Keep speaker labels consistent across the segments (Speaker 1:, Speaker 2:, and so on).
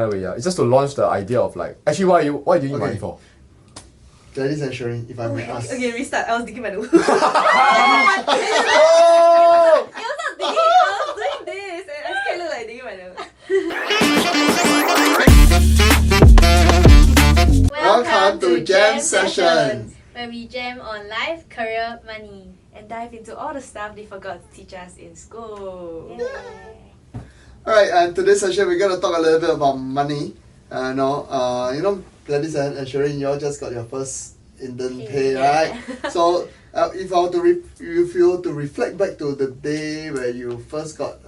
Speaker 1: Yeah, it's just to launch the idea of like, actually, what do you need money for?
Speaker 2: Gladys and Shireen, if I may ask.
Speaker 3: Okay, restart. I was thinking my nose.
Speaker 1: Oh!
Speaker 3: I was not thinking. I was doing this, and I scared look like thinking my nose.
Speaker 2: Welcome to Jam Session,
Speaker 4: where we jam on life, career, money.
Speaker 3: And dive into all the stuff they forgot to teach us in school.
Speaker 2: Alright, and today's session we're gonna talk a little bit about money. Gladys and Shireen, you all just got your first intern pay, right? So, if you were to reflect back to the day where you first got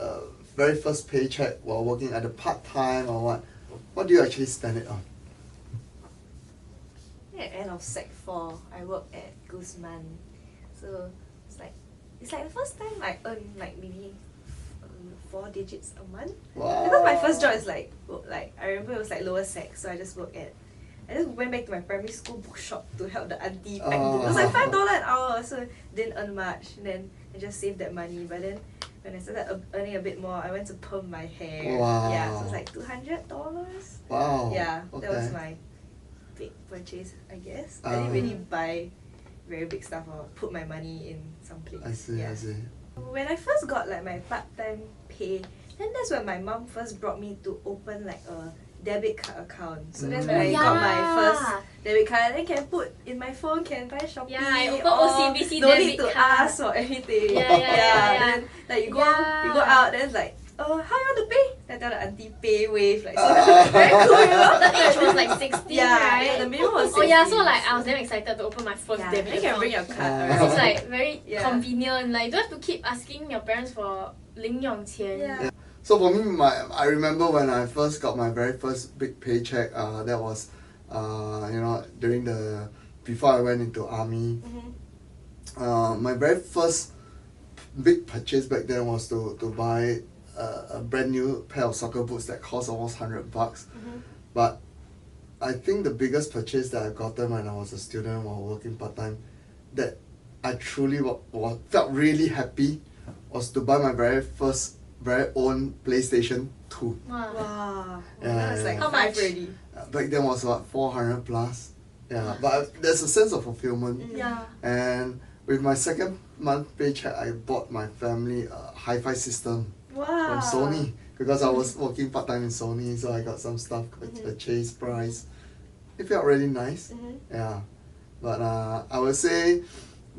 Speaker 2: very first paycheck while working at a part time or what do you actually spend it on?
Speaker 3: At the end of Sec 4, I worked at Guzman. So it's like the first time I earned like maybe 4 digits a month.
Speaker 2: Wow.
Speaker 3: Because my first job is like I remember it was like lower sec, so I just went back to my primary school bookshop to help the auntie pack books. It was like $5 an hour, so didn't earn much. And then I just saved that money. But then when I started earning a bit more, I went to perm my hair.
Speaker 2: Wow.
Speaker 3: Yeah, so it was like $200.
Speaker 2: Wow.
Speaker 3: Yeah,
Speaker 2: okay.
Speaker 3: that was my big purchase, I guess. I didn't really buy very big stuff or put my money in some place.
Speaker 2: I see.
Speaker 3: When I first got like my part-time pay, then that's when my mom first brought me to open like a debit card account. So that's when I got my first debit card. Then can put in my phone, can buy Shopee.
Speaker 4: Yeah, I opened
Speaker 3: or
Speaker 4: OCBC
Speaker 3: no
Speaker 4: debit
Speaker 3: need to
Speaker 4: card.
Speaker 3: ask for anything.
Speaker 4: Yeah.
Speaker 3: Then like you go out, then it's like, how you want to pay? Then I tell the auntie pay wave like so very cool, you know?
Speaker 4: The age was like 16, right?
Speaker 3: Yeah, the minimum was 16.
Speaker 4: Oh yeah, so like I was damn excited to open my first debit
Speaker 3: then you can
Speaker 4: account.
Speaker 3: bring your card
Speaker 2: Oh.
Speaker 3: around.
Speaker 4: It's like very convenient. Like you don't have to keep asking your parents for 零用钱.
Speaker 3: Yeah.
Speaker 2: So for me, I remember when I first got my very first big paycheck. That was, during before I went into army. My very first big purchase back then was to buy a brand new pair of soccer boots that cost almost $100. But I think the biggest purchase that I gotten when I was a student while working part time, that I truly felt really happy, was to buy my very own PlayStation 2.
Speaker 3: Wow.
Speaker 2: Yeah,
Speaker 3: That was like
Speaker 4: How
Speaker 3: 5
Speaker 4: much?
Speaker 3: already.
Speaker 2: Back then was about 400 plus. Yeah, but there's a sense of fulfillment.
Speaker 4: Yeah.
Speaker 2: And with my second month paycheck, I bought my family a hi-fi system
Speaker 3: Wow.
Speaker 2: from Sony because I was working part time in Sony, so I got some stuff purchase price. It felt really nice. Yeah, but I would say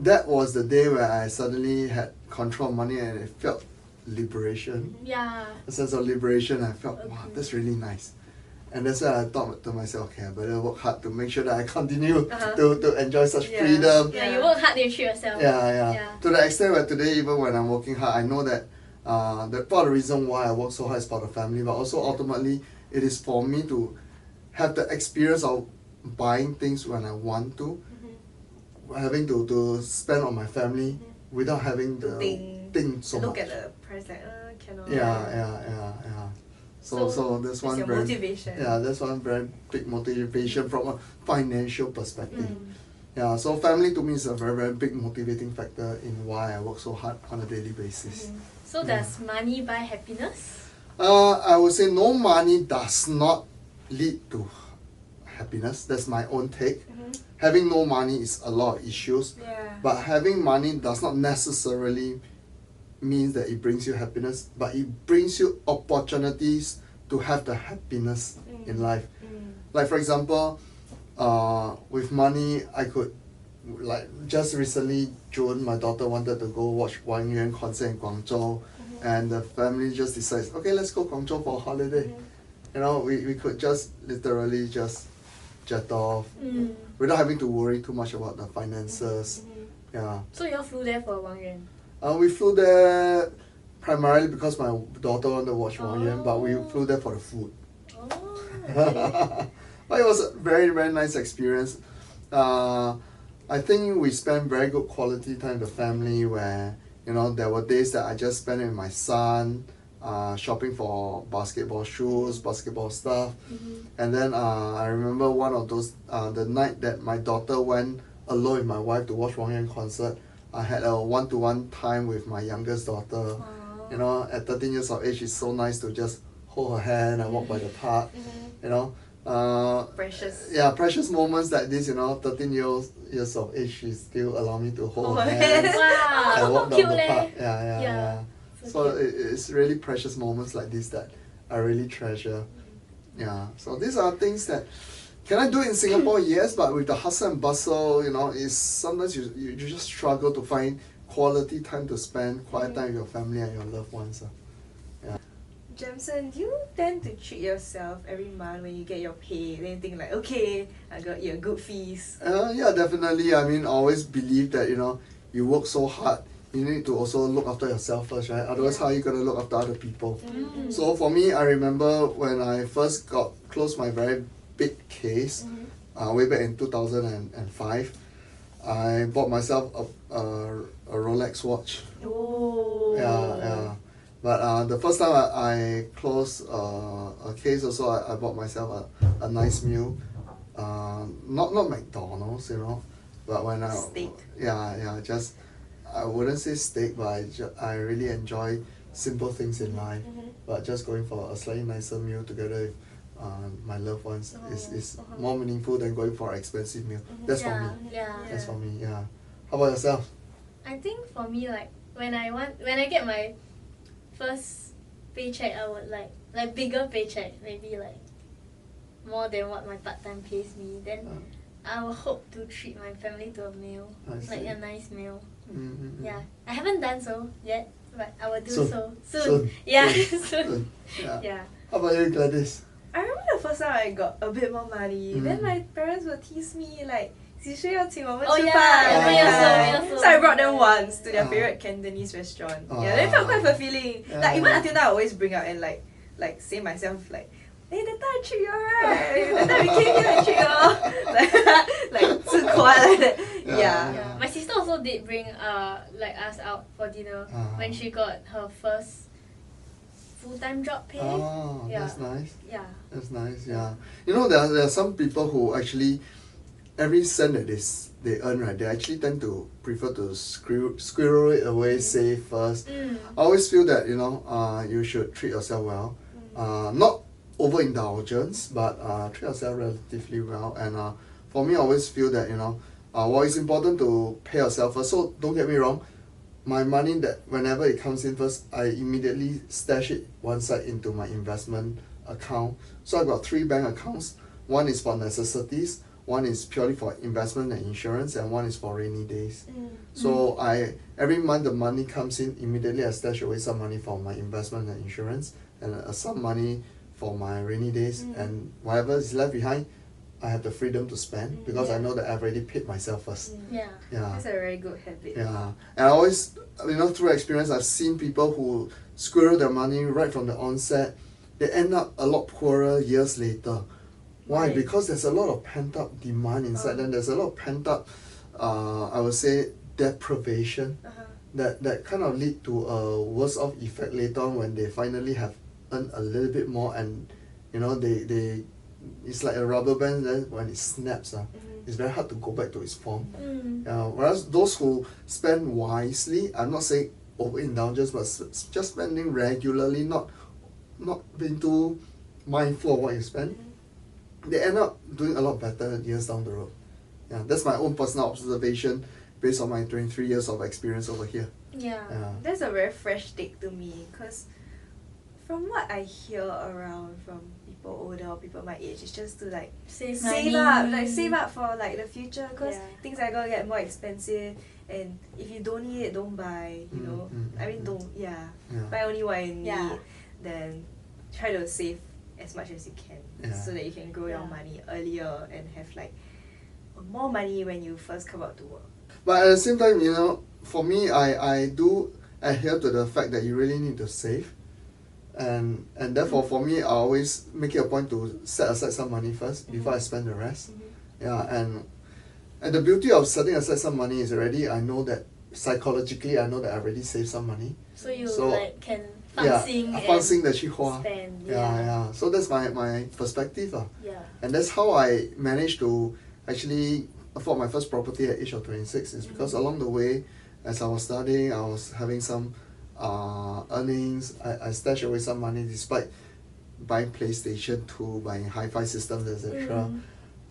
Speaker 2: that was the day where I suddenly had control of money and it felt liberation.
Speaker 4: Yeah.
Speaker 2: A sense of liberation. I felt wow, that's really nice. And that's why I thought to myself, okay, I better work hard to make sure that I continue to enjoy such freedom.
Speaker 4: Yeah, you work hard, then you treat yourself.
Speaker 2: Yeah. To the extent where today, even when I'm working hard, I know that part of the reason why I work so hard is for the family, but also ultimately it is for me to have the experience of buying things when I want to, having to spend on my family without having to think so
Speaker 3: Look
Speaker 2: much.
Speaker 3: at the price like, cannot.
Speaker 2: Yeah. So that's one
Speaker 3: your
Speaker 2: very
Speaker 3: motivation.
Speaker 2: that's one very big motivation from a financial perspective. Yeah, so family to me is a very, very big motivating factor in why I work so hard on a daily basis.
Speaker 4: So does money buy happiness?
Speaker 2: I would say no money does not lead to happiness. That's my own take. Having no money is a lot of issues, but having money does not necessarily means that it brings you happiness, but it brings you opportunities to have the happiness in life. Like for example, with money, I could, like just recently, June, my daughter wanted to go watch Wang Yuan concert in Guangzhou, and the family just decides, okay, let's go Guangzhou for a holiday. You know, we could just literally just jet off without having to worry too much about the finances. Yeah.
Speaker 4: So you all flew there for Wang Yuan?
Speaker 2: We flew there primarily because my daughter wanted to watch Wang Yuan, but we flew there for the food. But it was a very, very nice experience. I think we spent very good quality time with the family where, there were days that I just spent with my son, shopping for basketball shoes, basketball stuff. And then I remember one of those, the night that my daughter went alone with my wife to watch Wang Yuan concert, I had a one-to-one time with my youngest daughter. At 13 years of age, it's so nice to just hold her hand and walk by the park, you know.
Speaker 3: Precious.
Speaker 2: Yeah, precious moments like this, you know, 13 years of age, she still allow me to hold her
Speaker 3: her
Speaker 2: hand
Speaker 3: hand.
Speaker 4: Wow,
Speaker 2: and walk
Speaker 4: so
Speaker 2: down
Speaker 4: cute
Speaker 2: the
Speaker 4: leh.
Speaker 2: park. Yeah.
Speaker 4: Yeah.
Speaker 2: So
Speaker 4: cute.
Speaker 2: it's really precious moments like this that I really treasure. Yeah. So these are things that can I do in Singapore? Yes, but with the hustle and bustle, you know, is sometimes you just struggle to find quality time to spend, quiet time with your family and your loved ones.
Speaker 3: Jamson, do you tend to treat yourself every month when you get your pay? Then you think like, okay, I got you a good feast.
Speaker 2: Yeah, definitely. I mean, I always believe that, you know, you work so hard, you need to also look after yourself first, right? Otherwise, how are you going to look after other people? So for me, I remember when I first closed my very big case, way back in 2005, I bought myself a Rolex watch.
Speaker 3: Oh.
Speaker 2: Yeah. But the first time I closed a case also, I bought myself a nice meal. Not McDonald's, you know, but when
Speaker 3: Steak.
Speaker 2: Yeah, just I wouldn't say steak, but I really enjoy simple things in life. But just going for a slightly nicer meal together with my loved ones is more meaningful than going for an expensive meal. That's for me.
Speaker 4: Yeah.
Speaker 2: That's for me. Yeah. How about yourself?
Speaker 4: I think for me, like when I get my first paycheck, I would like bigger paycheck, maybe like more than what my part-time pays me. Then I will hope to treat my family to a meal, like a nice meal. Yeah, I haven't done so yet, but I will do so soon. Yeah, soon.
Speaker 2: Yeah. How about you, Gladys?
Speaker 3: I remember the first time I got a bit more money, then my parents would tease me like, 几岁要请我们吃饭? So I brought them once to their favourite Cantonese restaurant. Yeah, they felt quite fulfilling. Like even until now, I always bring up and like say myself like, hey, that time I treat you all right. That time we came here I treat you all. like 自夸 like that. Yeah.
Speaker 4: My sister also did bring like us out for dinner when she got her first full-time job pay.
Speaker 2: Oh, that's nice.
Speaker 4: Yeah.
Speaker 2: That's nice. Yeah. You know, there are some people who actually every cent that they earn, right, they actually tend to prefer to squirrel it away, save first. I always feel that, you know, you should treat yourself well. Not overindulgence, but treat yourself relatively well. And for me, I always feel that, you know, while it's important to pay yourself first, so don't get me wrong, my money that whenever it comes in first, I immediately stash it one side into my investment account. So I've got 3 bank accounts. One is for necessities, one is purely for investment and insurance, and one is for rainy days. So every month the money comes in, immediately I stash away some money for my investment and insurance, and some money for my rainy days, and whatever is left behind, I have the freedom to spend because I know that I've already paid myself first.
Speaker 4: Yeah.
Speaker 3: That's a very good habit.
Speaker 2: Yeah, and I always, you know, through experience, I've seen people who squirrel their money right from the onset. They end up a lot poorer years later. Why?
Speaker 3: Right.
Speaker 2: Because there's a lot of pent up demand inside them. There's a lot of pent up, I would say, deprivation that kind of lead to a worse off effect later on when they finally have earned a little bit more, and you know they it's like a rubber band. Then when it snaps, it's very hard to go back to its form. Whereas those who spend wisely, I'm not saying overindulgence, but just spending regularly, not being too mindful of what you spend, they end up doing a lot better years down the road. Yeah, that's my own personal observation based on my 23 years of experience over here.
Speaker 4: Yeah.
Speaker 3: That's a very fresh take to me, because from what I hear around from people older or people my age, it's just to like save up for like the future, because things are gonna get more expensive, and if you don't need it, don't buy, you know. I mean, don't buy only what you need, then try to save as much as you can so that you can grow your money earlier and have like more money when you first come out to work.
Speaker 2: But at the same time, you know, for me, I do adhere to the fact that you really need to save, and therefore for me, I always make it a point to set aside some money first before I spend the rest. And the beauty of setting aside some money is already I know that psychologically I know that I already saved some money.
Speaker 4: So you like can
Speaker 2: 放心的去花.
Speaker 4: spend.
Speaker 2: So that's my perspective. And that's how I managed to actually afford my first property at age of 26, is because along the way, as I was studying, I was having some earnings. I stashed away some money despite buying PlayStation 2, buying hi-fi systems, etc.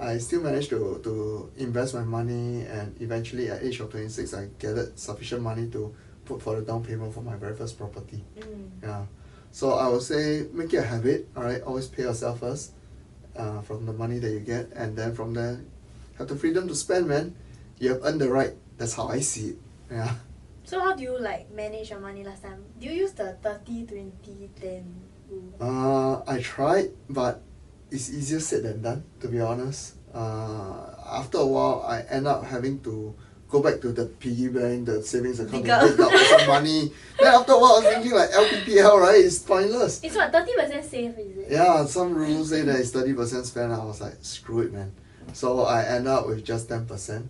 Speaker 2: I still managed to invest my money, and eventually at age of 26 I gathered sufficient money to put for the down payment for my very first property. Yeah. So I would say make it a habit, alright, always pay yourself first from the money that you get, and then from there have the freedom to spend, man. You have earned the right. That's how I see it. Yeah.
Speaker 4: So how do you like manage your money last time? Do you use the 30-20-10 rule?
Speaker 2: I tried, but it's easier said than done, to be honest. After a while, I end up having to go back to the piggy bank, the savings account, to dig out some money. Then after a while, I was thinking like LPPL, right? It's pointless.
Speaker 4: It's what, 30% safe, is it?
Speaker 2: Yeah, some rules say that it's 30% spend. I was like, screw it, man. So I end up with just 10%.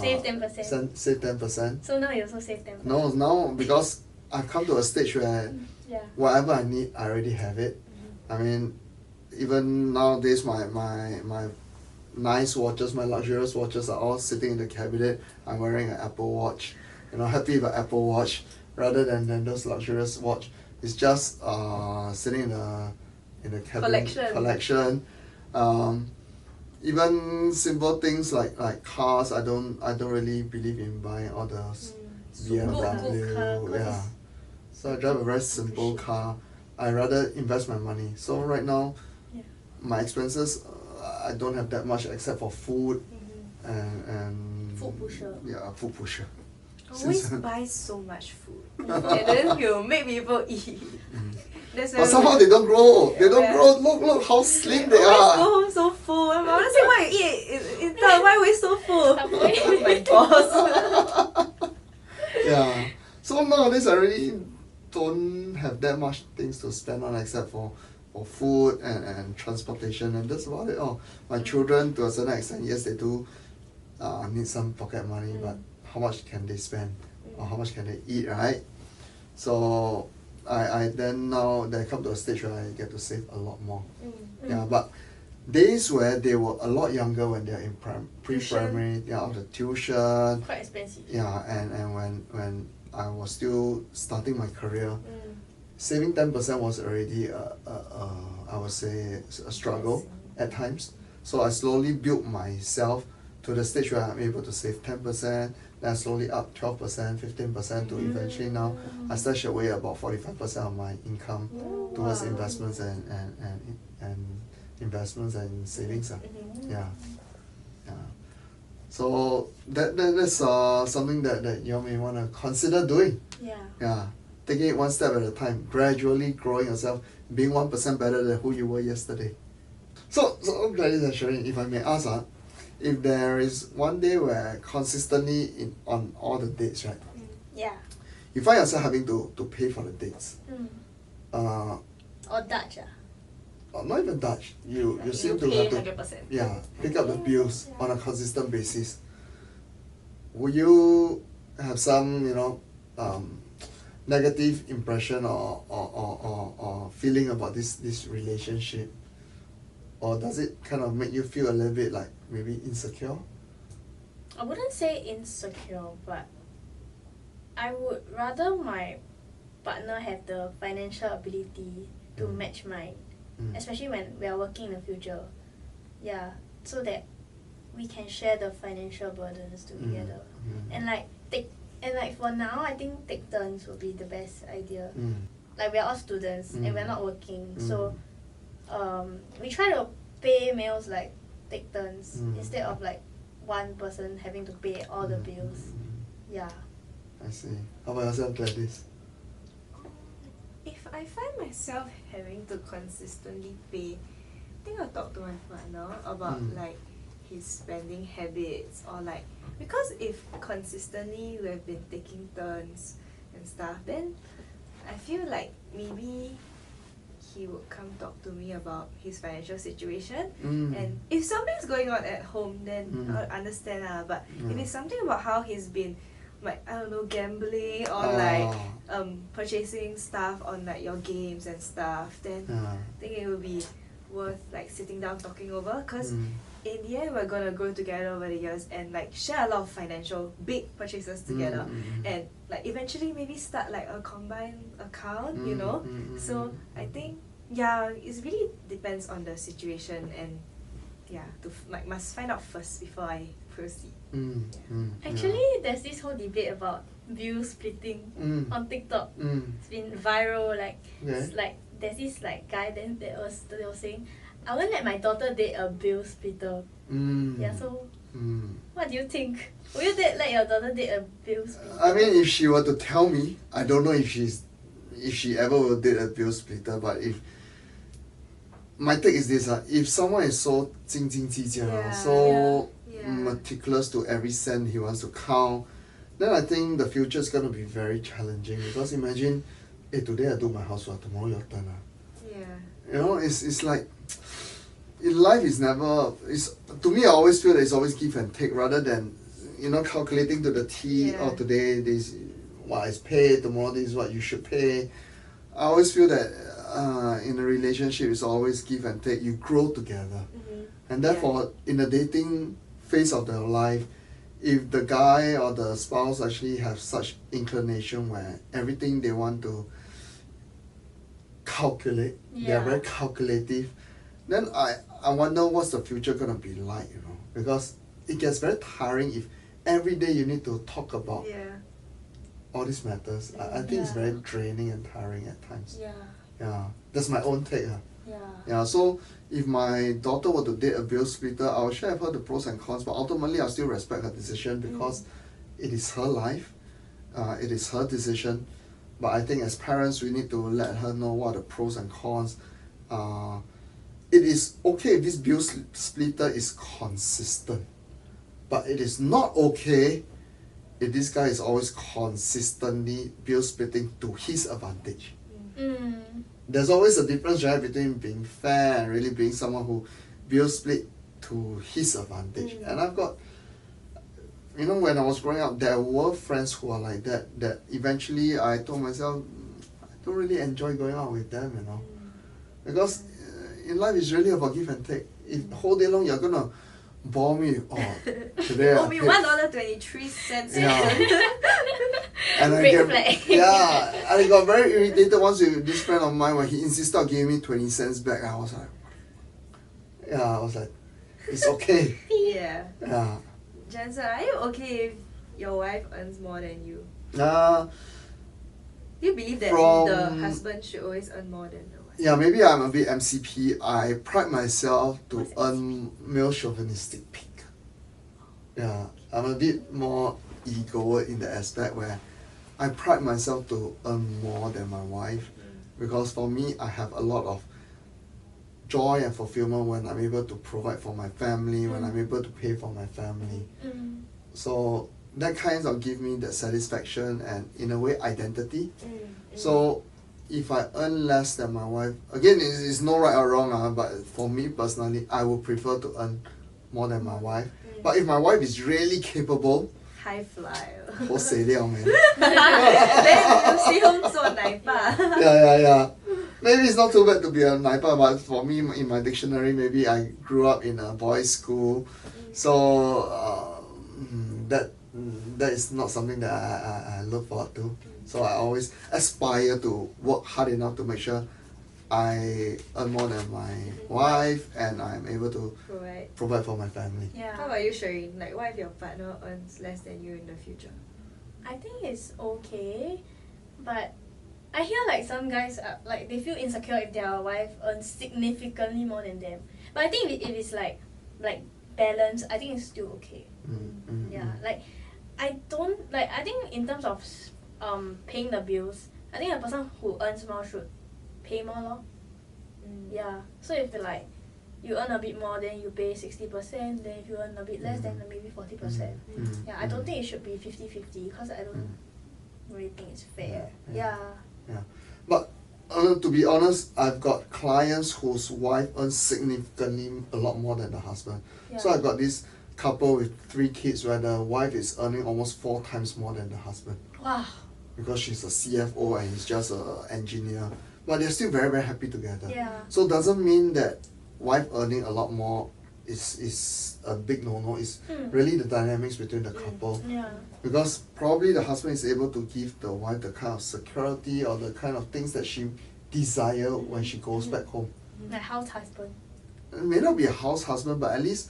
Speaker 4: Save 10%.
Speaker 2: Save 10%.
Speaker 4: So now you also save 10%.
Speaker 2: No, now because I've come to a stage where whatever I need, I already have it. I mean, even nowadays, my nice watches, my luxurious watches are all sitting in the cabinet. I'm wearing an Apple Watch. Happy with an Apple Watch rather than those luxurious watch. It's just sitting in the cabinet collection. Even simple things like cars, I don't really believe in buying all those BMW. Yeah. So I drive a very simple car. I rather invest my money. So right now, my expenses, I don't have that much except for food and
Speaker 4: food pusher.
Speaker 2: Yeah, food pusher.
Speaker 3: Always buy so much food, and then you make people eat.
Speaker 2: But somehow they don't grow. They don't grow. Look how slim they are.
Speaker 3: Always go home so full. I want to say why you eat. Why are we so full? Oh my boss.
Speaker 2: Yeah. So nowadays I really don't have that much things to spend on except for food and transportation, and that's about it. My children, to a certain extent, yes, they do need some pocket money, but how much can they spend or how much can they eat, right? So I then now they come to a stage where I get to save a lot more. Yeah, but days where they were a lot younger, when they're in pre-primary, all the tuition.
Speaker 4: Quite expensive.
Speaker 2: Yeah, and when I was still starting my career, saving 10% was already I would say a struggle at times. So I slowly built myself to the stage where I'm able to save 10%, then slowly up 12%, 15% to eventually now I stash away about 45% of my income towards investments and investments and savings. Yeah. So that's something that you may want to consider doing. Yeah. Taking it one step at a time, gradually growing yourself, being 1% better than who you were yesterday. So ladies and gentlemen, if I may ask, if there is one day where consistently on all the dates, right? You find yourself having to pay for the dates.
Speaker 4: Or Dutch.
Speaker 2: Not even Dutch. You seem to have to
Speaker 3: 100%.
Speaker 2: pick up the bills on a consistent basis. Will you have some negative impression or feeling about this relationship? Or does it kind of make you feel a little bit like maybe insecure?
Speaker 4: I wouldn't say insecure, but I would rather my partner have the financial ability to match mine, especially when we are working in the future. Yeah, so that we can share the financial burdens together. And like for now, I think take turns would be the best idea. Like we are all students and we're not working, so we try to pay meals like take turns instead of like one person having to pay all the bills. Yeah.
Speaker 2: I see. How about yourself, Gladys?
Speaker 3: If I find myself having to consistently pay, I think I'll talk to my partner about like his spending habits, or like, because if consistently we have been taking turns and stuff, then I feel like maybe he would come talk to me about his financial situation, and if something's going on at home, then I'll understand but if it's something about how he's been, like, I don't know, gambling or like purchasing stuff on like your games and stuff, then I think it would be worth like sitting down talking over, because in the end we're gonna grow together over the years and like share a lot of financial big purchases together, and like eventually maybe start like a combined account, so I think Yeah, it really depends on the situation, and yeah, must find out first before I proceed.
Speaker 4: Actually, there's this whole debate about bill splitting on TikTok. It's been viral. Like, it's like there's this like guy then that was saying, I won't let my daughter date a bill splitter. Yeah, so what do you think? Will you let your daughter date a bill splitter?
Speaker 2: I mean, if she were to tell me, I don't know if she ever will date a bill splitter, but if my take is this, if someone is so 斤斤计较, so meticulous to every cent he wants to count, then I think the future is going to be very challenging, because imagine, today I do my housework, tomorrow your turn. You know, it's like, life is never, to me I always feel that it's always give and take, rather than, you know, calculating to the T, oh today this what is paid, tomorrow this is what you should pay. I always feel that in a relationship it's always give and take. You grow together, and therefore in the dating phase of their life, if the guy or the spouse actually have such inclination where everything they want to calculate, they are very calculative, then I wonder what's the future gonna be like, you know, because it gets very tiring if every day you need to talk about all these matters. I think it's very draining and tiring at times. Yeah, that's my own take. Yeah, so if my daughter were to date a bill splitter, I'll share with her the pros and cons, but ultimately I'll still respect her decision, because it is her life, it is her decision. But I think as parents, we need to let her know what are the pros and cons. It is okay if this bill splitter is consistent, but it is not okay if this guy is always consistently bill splitting to his advantage. There's always a difference, right, between being fair and really being someone who bill split to his advantage. And I've got, you know, when I was growing up, there were friends who are like that, that eventually I told myself, I don't really enjoy going out with them, you know, because in life it's really about give and take. If the whole day long you're gonna bore me, today
Speaker 3: owe me $1.23.
Speaker 2: And I got very irritated once with this friend of mine when he insisted on giving me 20 cents back. I was like, it's okay.
Speaker 3: Jensen, are you okay if your wife earns more than you?
Speaker 2: Uh,
Speaker 3: Do you believe that the husband should always earn more than the wife?
Speaker 2: Yeah, maybe I'm a bit MCP. I pride myself to earn male chauvinistic peak. Yeah, I'm a bit more egoic in the aspect where I pride myself to earn more than my wife, because for me, I have a lot of joy and fulfillment when I'm able to provide for my family, when I'm able to pay for my family. So that kind of give me that satisfaction and, in a way, identity. So if I earn less than my wife, again, it's no right or wrong, but for me personally, I would prefer to earn more than my wife. But if my wife is really capable,
Speaker 3: high flyer.
Speaker 2: 我死了 man.
Speaker 3: Then you stay home 做奶爸.
Speaker 2: Yeah. Maybe it's not too bad to be a 奶爸, but for me, in my dictionary, maybe I grew up in a boys' school, so that is not something that I look forward to. So I always aspire to work hard enough to make sure I earn more than my wife and I'm able to provide for my family.
Speaker 3: How about you, Shereen? Like, what if your partner earns less than you in the future?
Speaker 4: I think it's okay, but I hear like some guys are, like, they feel insecure if their wife earns significantly more than them. But I think if it's like balance, I think it's still okay. Like I think in terms of paying the bills, I think a person who earns more should pay more lor. So if like you earn a bit more, then you pay 60%, then if you earn a bit less, then maybe 40%. I don't think it should be 50-50, because I don't really think it's fair.
Speaker 2: But to be honest, I've got clients whose wife earns significantly a lot more than the husband. So I've got this couple with 3 kids where the wife is earning almost 4 times more than the husband.
Speaker 4: Wow.
Speaker 2: Because she's a CFO and he's just an engineer. But they're still very, very happy together. So doesn't mean that wife earning a lot more is a big no-no. It's really the dynamics between the couple. Because probably the husband is able to give the wife the kind of security or the kind of things that she desire when she goes back home.
Speaker 4: Like house husband.
Speaker 2: It may not be a house husband, but at least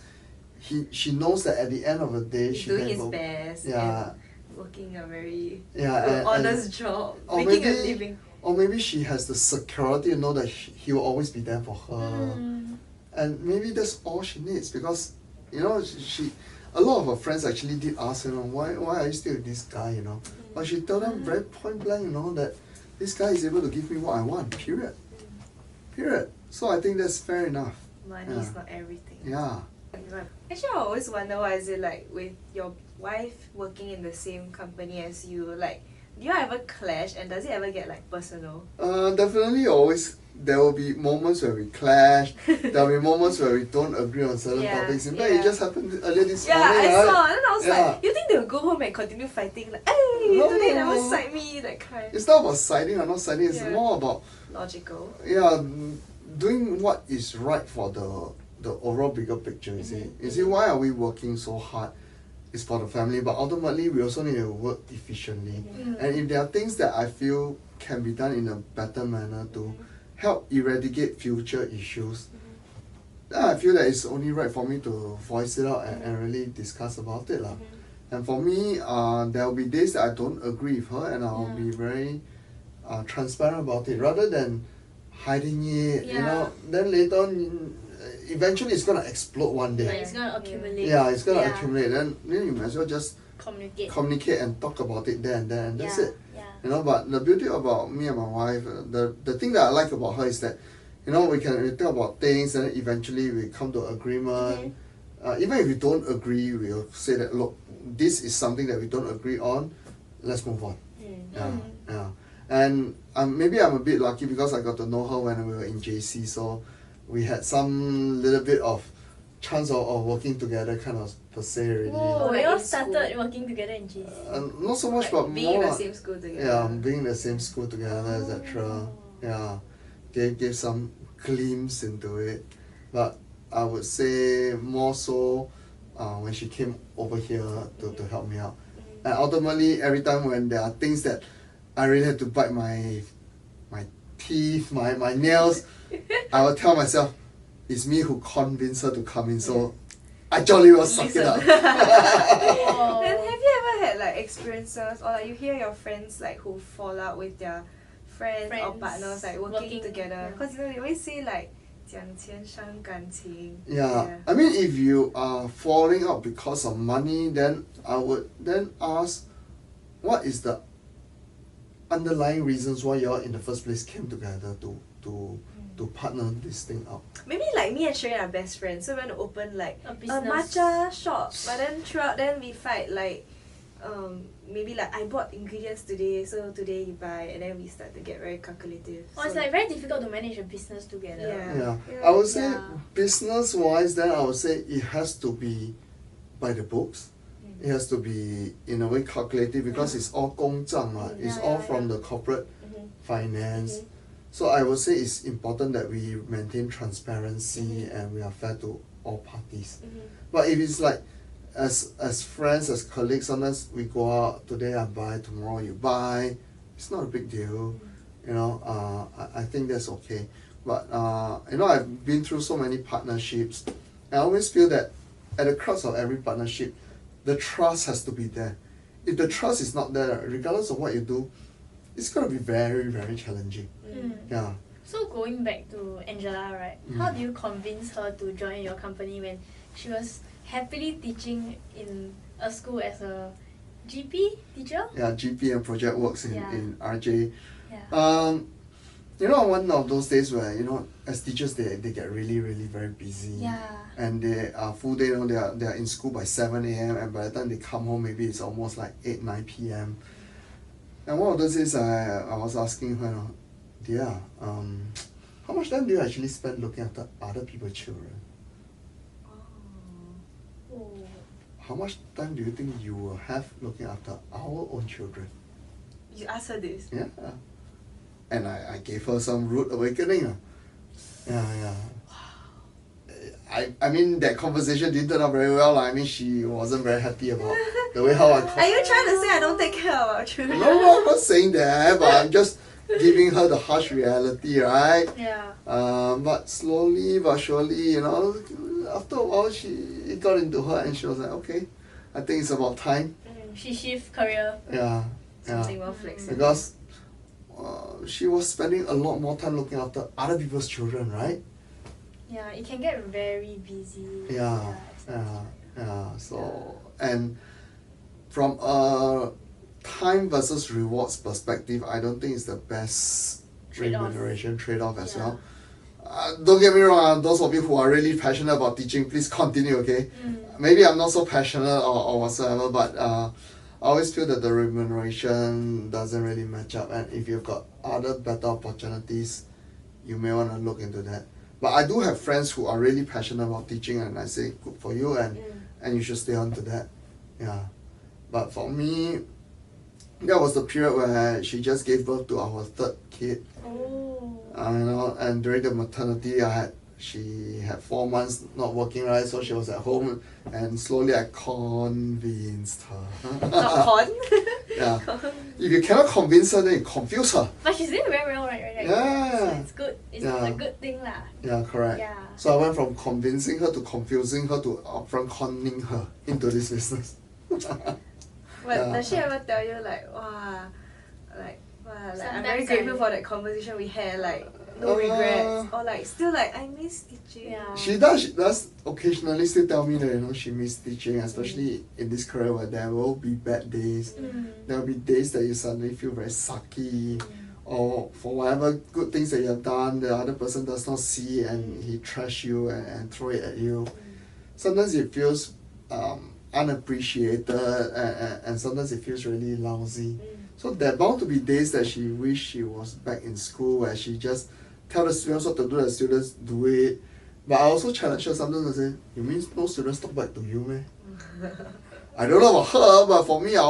Speaker 2: she knows that at the end of the day
Speaker 3: He's
Speaker 2: she
Speaker 3: doing
Speaker 2: can
Speaker 3: his
Speaker 2: go.
Speaker 3: best.
Speaker 2: Yeah.
Speaker 3: And working a very
Speaker 2: Yeah,
Speaker 3: honest job.
Speaker 2: or
Speaker 3: Making a
Speaker 2: maybe-
Speaker 3: living.
Speaker 2: Or maybe she has the security to know that he will always be there for her. And maybe that's all she needs, because she a lot of her friends actually did ask her, why are you still with this guy, but she told them very point blank, that this guy is able to give me what I want, period. So I think that's fair enough.
Speaker 3: Money is not everything.
Speaker 2: Yeah.
Speaker 3: Actually, I always wonder why is it like with your wife working in the same company as you, like, do you ever clash, and does it ever get like personal?
Speaker 2: Definitely always there will be moments where we clash. There will be moments where we don't agree on certain topics. In fact, it just happened earlier this morning.
Speaker 3: I
Speaker 2: right?
Speaker 3: saw, and then I was like, you think they'll go home and continue fighting, like, hey, today never side me, that kind.
Speaker 2: It's not about siding or not siding. It's more about
Speaker 3: logical.
Speaker 2: Doing what is right for the overall bigger picture. You see, why are we working so hard? It's for the family, but ultimately we also need to work efficiently. And if there are things that I feel can be done in a better manner to help eradicate future issues, then I feel that it's only right for me to voice it out and really discuss about it. And for me, there will be days that I don't agree with her, and I'll be very transparent about it, rather than hiding it, then later on, eventually it's gonna explode one day.
Speaker 4: Like it's gonna accumulate.
Speaker 2: Yeah, it's gonna accumulate. Then you might as well just
Speaker 4: communicate
Speaker 2: and talk about it there and then, and that's it.
Speaker 4: Yeah.
Speaker 2: But the beauty about me and my wife, the thing that I like about her is that, we talk about things, and then eventually we come to agreement. Even if we don't agree, we'll say that, look, this is something that we don't agree on. Let's move on. Yeah. And maybe I'm a bit lucky because I got to know her when we were in JC, so we had some little bit of chance of working together, kind of per se already.
Speaker 4: Whoa, we all started working together in JC.
Speaker 2: Not so much,
Speaker 3: like
Speaker 2: but
Speaker 3: being
Speaker 2: more
Speaker 3: in the same school together.
Speaker 2: Yeah, being in the same school together, etc. Yeah, gave some glimpse into it, but I would say more so when she came over here to help me out. And ultimately, every time when there are things that I really had to bite my teeth, my nails, I will tell myself, it's me who convinced her to come in, so I jolly well suck it up.
Speaker 3: Then have you ever had like experiences, or like you hear your friends like who fall out with their friends or partners like working together? Because they always say like 讲钱伤感情.
Speaker 2: Yeah, I mean, if you are falling out because of money, then I would then ask, what is the underlying reasons why you all in the first place came together to partner this thing out?
Speaker 3: Maybe like me and Shereen are best friends, so we want to open like a
Speaker 4: business.
Speaker 3: matcha shop, but then throughout then we fight like maybe like I bought ingredients today, so today you buy, and then we start to get very calculative.
Speaker 4: Oh, it's like very difficult to manage a business together.
Speaker 2: Yeah. I would say business wise, then I would say it has to be by the books. It has to be in a way calculated, because it's all 公账 it's all from the corporate finance. So I would say it's important that we maintain transparency and we are fair to all parties. But if it's like as friends, as colleagues, sometimes we go out, today I buy, tomorrow you buy, it's not a big deal. I think that's okay. But I've been through so many partnerships. I always feel that at the crux of every partnership, the trust has to be there. If the trust is not there, regardless of what you do, it's going to be very, very challenging. Yeah.
Speaker 4: So going back to Angela, right? How do you convince her to join your company when she was happily teaching in a school as a GP teacher?
Speaker 2: Yeah, GP and project works in RJ.
Speaker 4: Yeah.
Speaker 2: One of those days where, as teachers, they get really, really very busy.
Speaker 4: Yeah.
Speaker 2: And they are full day, they are in school by 7 a.m. and by the time they come home, maybe it's almost like 8, 9 p.m. And one of those days, I was asking her, dear, how much time do you actually spend looking after other people's children?
Speaker 4: Oh.
Speaker 2: How much time do you think you will have looking after our own children?
Speaker 3: You asked her this?
Speaker 2: Yeah. And I gave her some rude awakening. Yeah. I mean, that conversation didn't turn out very well. I mean, she wasn't very happy about the way how I
Speaker 3: Are you trying to say I don't take care of our children?
Speaker 2: No, I'm not saying that, but giving her the harsh reality, right?
Speaker 4: Yeah.
Speaker 2: But slowly but surely, you know, after a while it got into her and she was like, okay, I think it's about time.
Speaker 4: She shift career.
Speaker 2: Yeah.
Speaker 3: Something more flexible.
Speaker 2: Because she was spending a lot more time looking after other people's children, right?
Speaker 4: Yeah, it can get very busy.
Speaker 2: Yeah. So, and from a time versus rewards perspective, I don't think it's the best remuneration trade-off as well. Don't get me wrong, those of you who are really passionate about teaching, please continue, okay? Maybe I'm not so passionate or whatsoever, but I always feel that the remuneration doesn't really match up, and if you've got other better opportunities, you may want to look into that. But I do have friends who are really passionate about teaching, and I say good for you, and you should stay on to that. Yeah. But for me, that was the period where she just gave birth to our third kid. You know, and during the maternity, she had 4 months not working, right? So she was at home, and slowly I convinced her.
Speaker 3: Not con.
Speaker 2: Yeah. If you cannot convince her, then you confuse her.
Speaker 4: But she's doing very well, right?
Speaker 2: Yeah.
Speaker 4: So it's good. It's a good thing, lah.
Speaker 2: Yeah, correct.
Speaker 4: Yeah.
Speaker 2: So I went from convincing her to confusing her to upfront conning her into this business.
Speaker 3: But does she ever tell you like, I'm very
Speaker 4: Sometimes
Speaker 3: grateful for that conversation we had, like no regrets, or like still like I miss teaching.
Speaker 4: Yeah.
Speaker 2: She does occasionally still tell me that, you know, she miss teaching, especially in this career where there will be bad days. There will be days that you suddenly feel very sucky, or for whatever good things that you have done, the other person does not see and he trash you and throw it at you. Sometimes it feels unappreciated, and sometimes it feels really lousy. So there are bound to be days that she wish she was back in school, where she just tell the students what to do, the students do it. But I also challenge her sometimes and say, you mean no students talk back to you, man? I don't know about her, but for me, I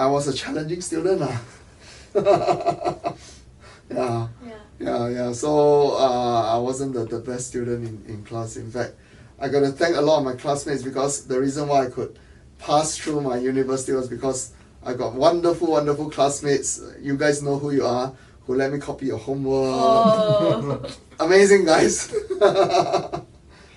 Speaker 2: was a challenging student. Yeah. So I wasn't the best student in class. In fact, I got to thank a lot of my classmates, because the reason why I could pass through my university was because I got wonderful classmates. You guys know who you are, who let me copy your homework. Amazing guys.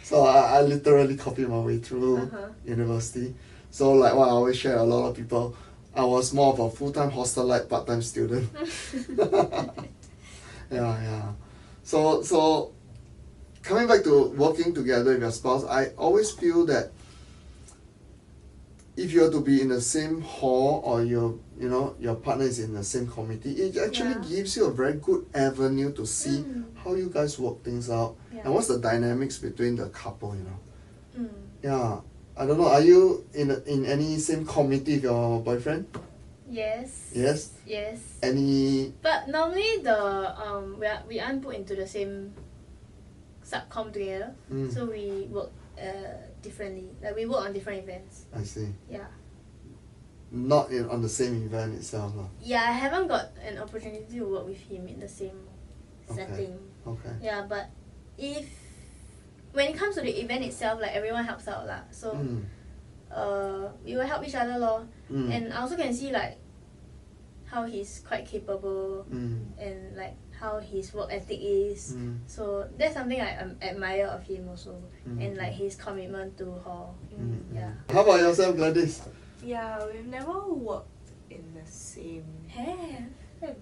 Speaker 2: So I literally copied my way through university. So like what I always share a lot of people, I was more of a full-time hostelite, part-time student. Yeah. So coming back to working together with your spouse, I always feel that if you are to be in the same hall, or your partner is in the same committee, it actually gives you a very good avenue to see how you guys work things out, and what's the dynamics between the couple, you know. Yeah. I don't know, are you in any same committee with your boyfriend?
Speaker 4: Yes.
Speaker 2: Any?
Speaker 4: But normally we aren't put into the same subcom together, so we work differently. Like we work on different events.
Speaker 2: I see.
Speaker 4: Yeah.
Speaker 2: Not on the same event itself, no?
Speaker 4: Yeah, I haven't got an opportunity to work with him in the same setting.
Speaker 2: Okay.
Speaker 4: Yeah, but when it comes to the event itself, like everyone helps out lah. So we will help each other lor. And I also can see like how he's quite capable, and like how his work ethic is. So that's something I admire of him also, and like his commitment to hall. Yeah.
Speaker 2: How about yourself, Gladys?
Speaker 3: Yeah, we've never worked in the same.
Speaker 4: Have.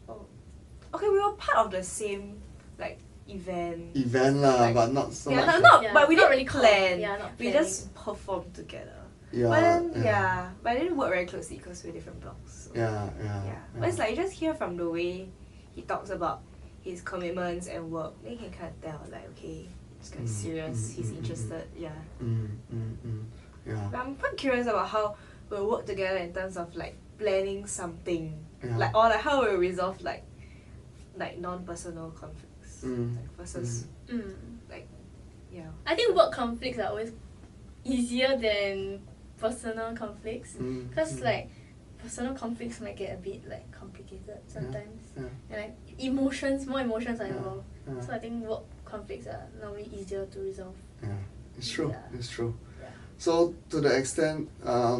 Speaker 3: Oh. Okay, we were part of the same like event.
Speaker 2: Lah,
Speaker 3: like,
Speaker 2: but not so much.
Speaker 3: But we
Speaker 4: not
Speaker 3: didn't
Speaker 4: really
Speaker 3: plan.
Speaker 4: not
Speaker 3: We just performed together.
Speaker 2: Yeah.
Speaker 3: But then but I didn't work very closely because we're different blocks. So.
Speaker 2: Yeah.
Speaker 3: But it's like you just hear from the way he talks about his commitments and work, then you can kind of tell like, okay, this guy's serious, he's interested. Yeah. But I'm quite curious about how we'll work together in terms of like planning something, like or like how we'll resolve like non-personal conflicts, like versus like
Speaker 4: I think work conflicts are always easier than personal conflicts, because like personal conflicts might get a bit like complicated sometimes, and like more emotions are involved. So I think work conflicts are normally easier to resolve.
Speaker 2: It's true.
Speaker 4: Yeah.
Speaker 2: It's true. So to the extent, I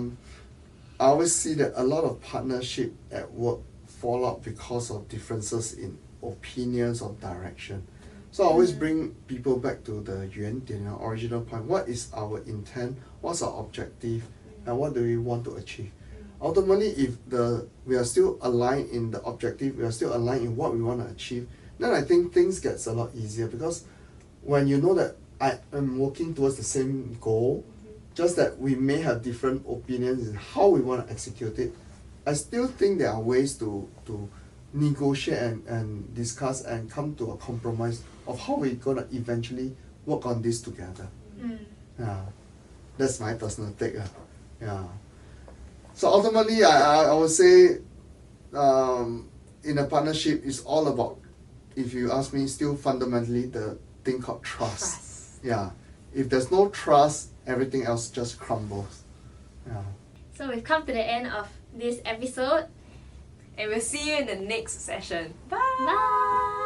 Speaker 2: always see that a lot of partnership at work fall out because of differences in opinions or direction. So I always bring people back to the 原点, original point. What is our intent? What's our objective? And what do we want to achieve? Ultimately, if we are still aligned in the objective, we are still aligned in what we want to achieve, then I think things gets a lot easier, because when you know that I am working towards the same goal, just that we may have different opinions in how we want to execute it, I still think there are ways to negotiate and discuss and come to a compromise of how we're gonna eventually work on this together. Yeah, that's my personal take. Yeah. So ultimately, I would say, in a partnership, it's all about, if you ask me, still fundamentally the thing called trust. Yeah. If there's no trust, everything else just crumbles. Yeah.
Speaker 4: So we've come to the end of this episode.
Speaker 3: And we'll see you in the next session. Bye!
Speaker 4: Bye!